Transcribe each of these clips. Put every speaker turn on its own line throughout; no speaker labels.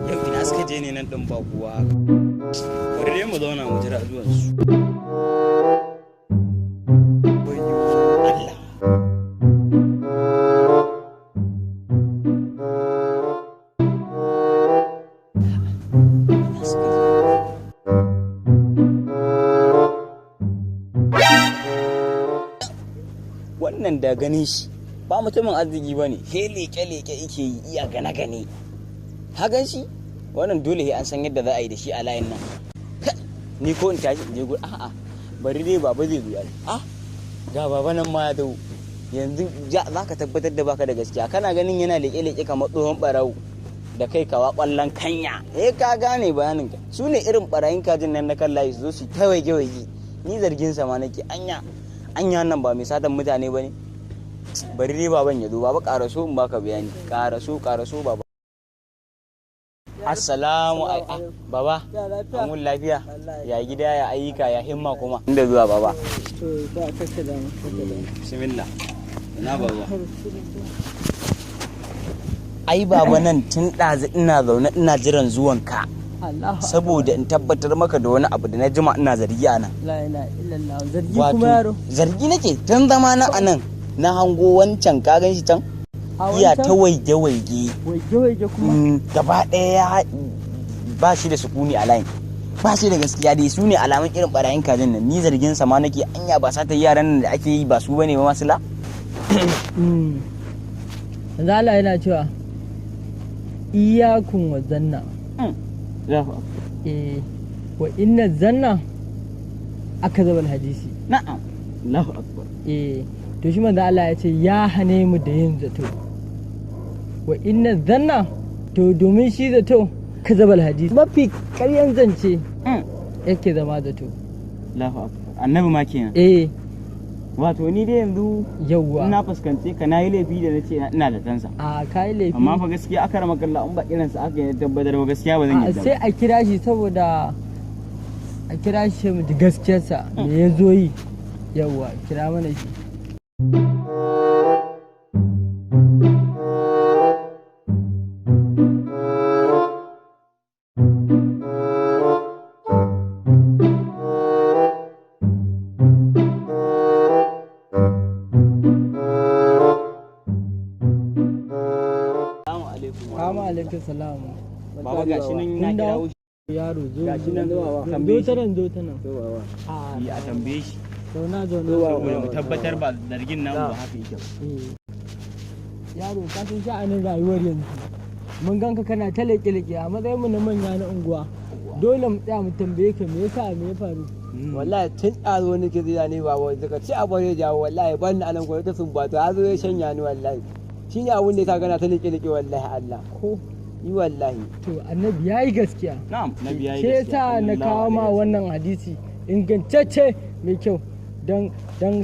Yau ina suka je ne nan ɗin ba kuwa. Bari dai mu zauna mu jira zuwansu. Allah. Wannan da ganin shi ba mutumin arziki ba ne, he leke-leke ike yi iya gane-gane. Hagan shi wannan dole an san yadda za a yi da shi a layin nan. Ni ko in tashi in je gudu, a'a bari dai baba zai zo. Ga baba nan ma ya dawo. Yanzu za ka tabbatar da baka da gaskiya. Kana ganin yana leke-leke kamar tsohon barawo da kai kawa ƙwallon kanya. Ka gane bayanin ka. Su ne irin barayin kajin nan na kan layi su zo su ta waige-waige. Ni zargin sa ma nake anya nan ba mai satan mutane ba ne. Bari dai baban ya zo. Baba ƙaraso in baka bayani. Ƙaraso baba. Assalamu alaikum baba. Amun lafiya. Ya gida ya ayyuka ya himma kuma. Inda zuwa baba.
To ba kake da
Bismillah. Ina baba. Ai baba nan tun ɗazu ina zaune ina jiran zuwanka. Saboda in tabbatar maka da wani abu da na jima ina zargi a nan.
La ilaha illallah. Zargi kuma yaro.
Zargi nake tun zama na anan na hango wancan ka gan shi can. Iya ta waige-waige.
Waige-waige kuma.
Gaba ɗaya ba shi da sukuni a layin. Ba shi da gaskiya dai su ne alamun irin barayin kajin nan. Ni zargin sa ma nake anya ba sata yaran nan da ake yi ba su bane ba masu la.
Allah yana cewa iyakun wa zanna. Wa inna zanna aka zaba hadisi.
Na'am. Allahu akbar.
To shi manzo Allah ya ce ya hane mu da yin zato. Wa inna zanna to domin shi zato ka zaba hadisi. Mafi ƙaryan zance yake zama zato.
Allahu akbar. Annabi ma kenan. Wato ni dai yanzu
yawwa
ina fuskance ka nayi laifi da nace ina da tansa.
Kai laifi.
Amma fa gaskiya aka rama kalla in ba irin sa aka yi tabbatar ba gaskiya ba zan yi.
Sai a kira shi saboda a kira shi mu da gaskiyarsa me ya zo yi. Yawwa kira mana shi. Salam.
Baba gashi nan na kirawo shi.
Yaro zo.
Gashi nan
zo ta nan.
A tambaye shi.
Zauna.
Saboda mu tabbatar ba zargin nan ba haka yake ba.
Yaro ka san sha'anin rayuwar yanzu. Mun ganka kana ta leke-leke a matsayin mu na manya na unguwa. Dole mu tsaya mu tambaye ka me yasa me ya faru.
Wallahi tun ɗazo nake zira ne ba wai daga ci abu ya jawo wallahi ban ni anan gwai ta sumbata ya zo ya shanya ni wallahi. Shi ne abun da ta gana ta leke-leke wallahi Allah.
Ko
yi wallahi
to annabi yayi gaskiya.
Na'am annabi yayi gaskiya.
Sai ta na kawo ma wannan hadisi ingantacce mai kyau dan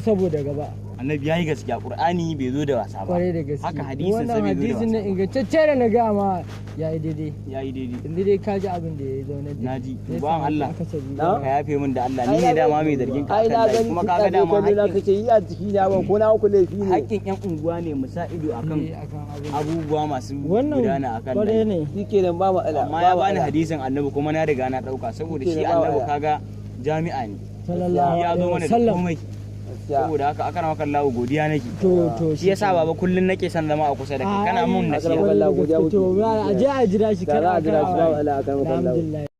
saboda gaba.
Annabi yayi gaskiya Qur'ani bai zo da wasa ba.
Kwarai da gaskiya.
Haka hadisin sa bai zo da wasa.
Wannan hadisin ne ingantacce da na ga ma yayi daidai. Inda dai ka ji abin da ya zauna da.
Naji ba Allah ka yafe min da Allah ni ne dama mai zargin ka kuma kaga dama
hakkin kace yi a jiki na ba ko na ku laifi ne.
Hakkin yan unguwa ne mu sa ido akan abubuwa masu gudana akan
kwarai ne.
Shike nan ba matsala.
Amma ya bani hadisin Annabi kuma na riga na dauka saboda shi Annabi kaga jami'a ne.
Sallallahu
ya zo mana da komai. Saboda haka aka rama kallahu godiya nake.
To
shi yasa baba kullun nake son zama a kusa da kai kana mun nasiha.
To a je a jira shi
a jira shi ba Allah aka rama kallahu.
Alhamdulillah.